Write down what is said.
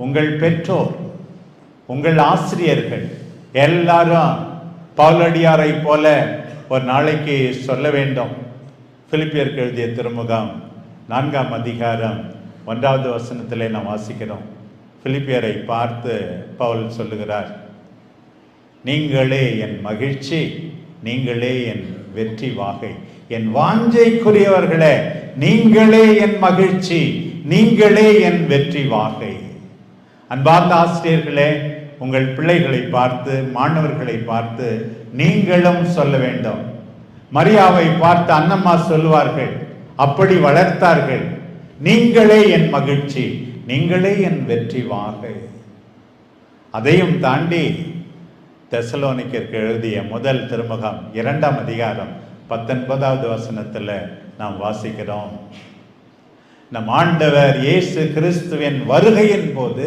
உங்கள் பெற்றோர், உங்கள் ஆசிரியர்கள் எல்லாரும் பவுலடியாரை போல ஒரு நாளைக்கு சொல்ல வேண்டும். பிலிப்பியருக்கு எழுதிய திருமுகம் 4ஆம் அதிகாரம் 1வது வசனத்திலே நாம் வாசிக்கிறோம். பிலிப்பியரை பார்த்து பவுல் சொல்லுகிறார், நீங்களே என் மகிழ்ச்சி, நீங்களே என் வெற்றி வாகை. என் வாஞ்சைக்குரியவர்களே, நீங்களே என் மகிழ்ச்சி, நீங்களே என் வெற்றி வாகை. அன்பார்ந்த ஆசிரியர்களே, உங்கள் பிள்ளைகளை பார்த்து, மாணவர்களை பார்த்து நீங்களும் சொல்ல வேண்டும். மரியாவை பார்த்து அன்னம்மா சொல்லுவார்கள், அப்படி வளர்த்தார்கள், நீங்களே என் மகிழ்ச்சி, நீங்களே என் வெற்றி வாகை. அதையும் தாண்டி தெசலோனிக்கருக்கு எழுதிய முதல் திருமுகம் 2ஆம் அதிகாரம் 19வது வசனத்தில் நாம் வாசிக்கிறோம், நம் ஆண்டவர் இயேசு கிறிஸ்துவின் வருகையின் போது